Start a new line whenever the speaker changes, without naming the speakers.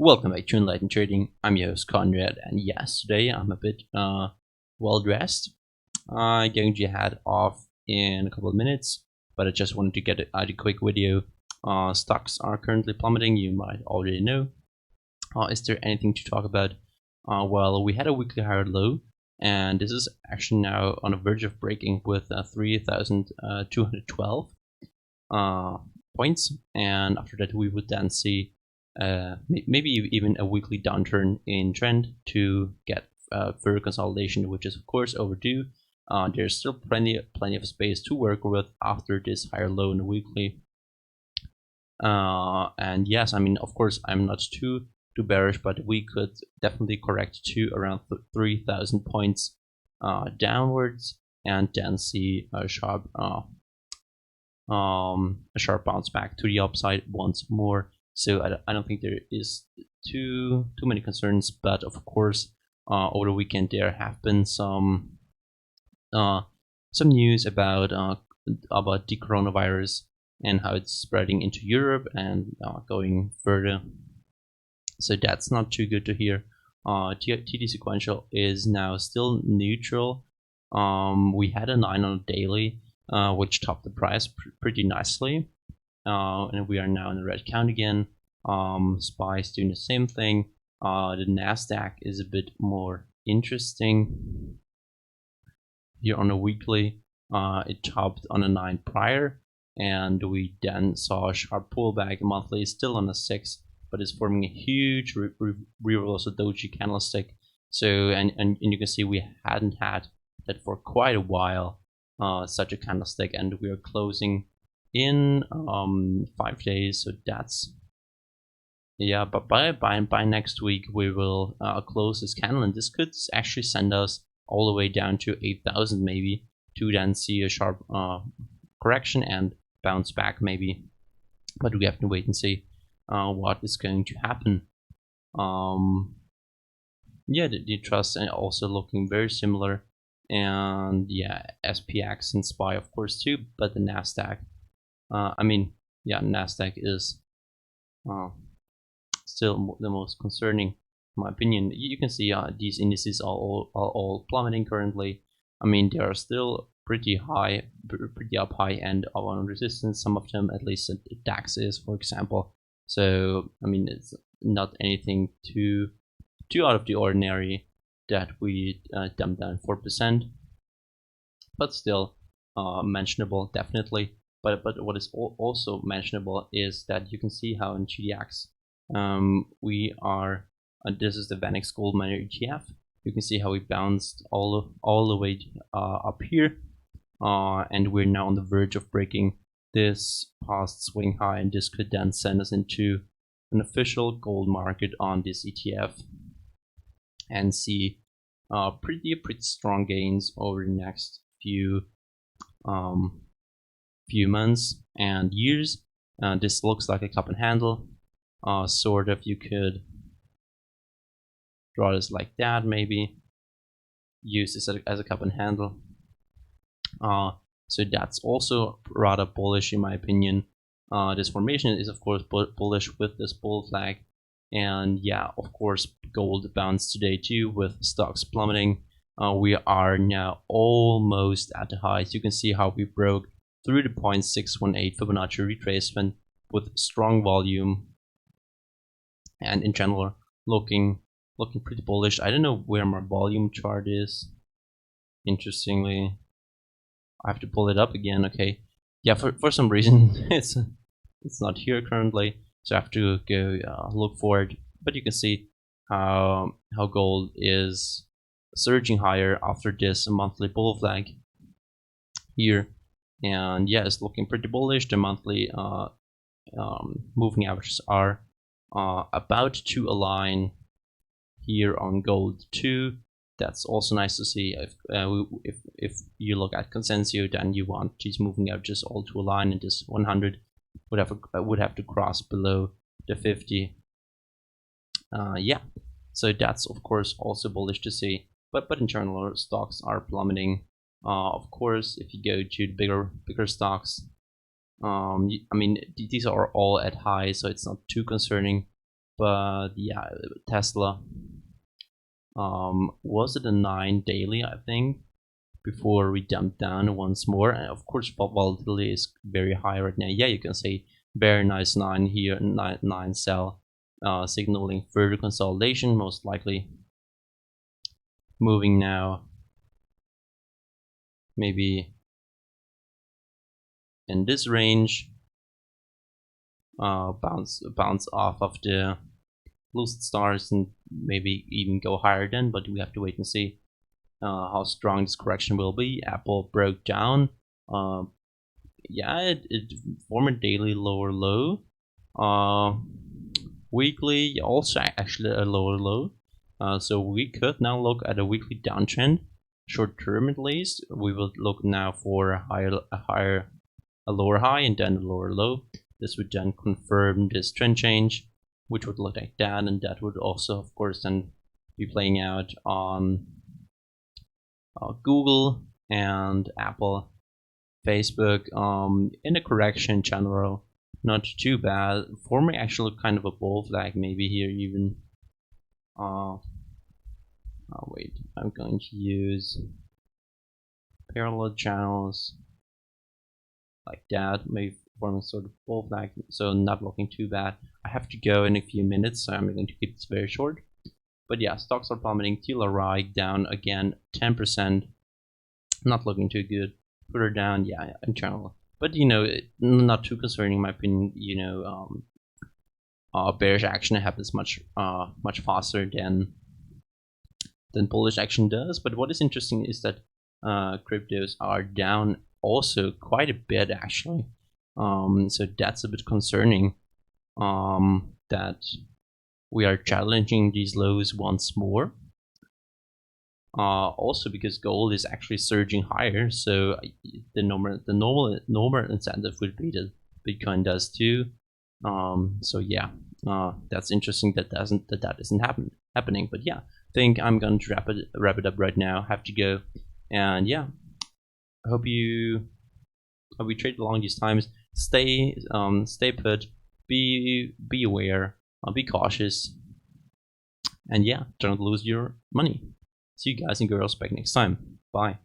Welcome back to Enlightened Trading. I'm your host Conrad, and yes, today I'm a bit well dressed. I'm going to head off in a couple of minutes, but I just wanted to get a quick video. Stocks are currently plummeting. You might already know. Is there anything to talk about? Well, we had a weekly higher low, and this is actually now on the verge of breaking with 3,212 points, and after that we would then see maybe even a weekly downturn in trend to get further consolidation, which is of course overdue. There's still plenty of space to work with after this higher low in the weekly. And yes, I mean, of course, I'm not too bearish, but we could definitely correct to around 3,000 points downwards, and then see a sharp bounce back to the upside once more. So I don't think there is too many concerns, but of course, over the weekend there have been some news about the coronavirus and how it's spreading into Europe and going further. So that's not too good to hear. TD sequential is now still neutral. We had a 9 on a daily, which topped the price pretty nicely. And we are now in the red count again. SPY is doing the same thing. The Nasdaq is a bit more interesting. Here on a weekly, it topped on a 9 prior, and we then saw a sharp pullback. Monthly is still on a 6, but it's forming a huge reversal doji candlestick. So and you can see we hadn't had that for quite a while, such a candlestick, and we are closing in 5 days. So that's, yeah, but by next week we will close this candle, and this could actually send us all the way down to 8,000 maybe, to then see a sharp correction and bounce back maybe. But we have to wait and see what is going to happen. Yeah, the trust also looking very similar, and yeah, SPX and SPY of course too, but the Nasdaq, I mean, yeah, Nasdaq is still the most concerning, in my opinion. You can see these indices are all plummeting currently. I mean, they are still pretty high, pretty up high end of on resistance. Some of them, at least DAX is, for example. So I mean, it's not anything too out of the ordinary that we dumped down 4%, but still mentionable, definitely. But what is also mentionable is that you can see how in GDX we are, this is the Vanex Gold Miner ETF. You can see how we bounced all the way up here, and we're now on the verge of breaking this past swing high, and this could then send us into an official gold market on this ETF and see pretty strong gains over the next few months and years. This looks like a cup and handle, sort of. You could draw this like that, maybe use this as a cup and handle. So that's also rather bullish in my opinion. This formation is of course bullish with this bull flag, and yeah, of course gold bounced today too with stocks plummeting. We are now almost at the highs. You can see how we broke through the 0.618 Fibonacci retracement with strong volume, and in general looking pretty bullish. I don't know where my volume chart is. Interestingly, I have to pull it up again. Okay, yeah, for some reason it's not here currently, so I have to go look for it. But you can see how gold is surging higher after this monthly bull flag here, and yeah, it's looking pretty bullish. The monthly moving averages are about to align here on gold too. That's also nice to see. If you look at Consensus, then you want these moving averages all to align, and this 100 would have to cross below the 50. Yeah, so that's of course also bullish to see. But in general, stocks are plummeting. Of course, if you go to the bigger stocks, I mean, these are all at high, so it's not too concerning. But yeah, Tesla was it a 9 daily, I think, before we dumped down once more. And of course, volatility is very high right now. Yeah, you can say very nice 9 here, 9 sell, signaling further consolidation, most likely moving now maybe in this range, bounce off of the lucid stars and maybe even go higher then, but we have to wait and see how strong this correction will be. Apple broke down. Yeah, it formed a daily lower low. Weekly also actually a lower low. So we could now look at a weekly downtrend. Short term at least, we will look now for a lower high and then a lower low. This would then confirm this trend change, which would look like that, and that would also, of course, then be playing out on Google and Apple, Facebook, in a correction general, not too bad. Forming actually kind of a bull flag, maybe here even. Wait, I'm going to use parallel channels like that, maybe forming sort of bull flag, so not looking too bad. I have to go in a few minutes, so I'm going to keep this very short. But yeah, stocks are plummeting. TLRI down again 10%, not looking too good. Further down, yeah, internal, but you know, not too concerning in my opinion. You know, bearish action happens much faster than bullish action does. But what is interesting is that cryptos are down also quite a bit actually. So that's a bit concerning, that we are challenging these lows once more. Also because gold is actually surging higher, so the normal incentive would be that Bitcoin does too. So yeah, that's interesting that that isn't happening. But yeah, I think I'm going to wrap it up right now. Have to go, and yeah, I hope you trade along these times. Stay put. Be aware. Be cautious, and yeah, don't lose your money. See you guys and girls back next time. Bye.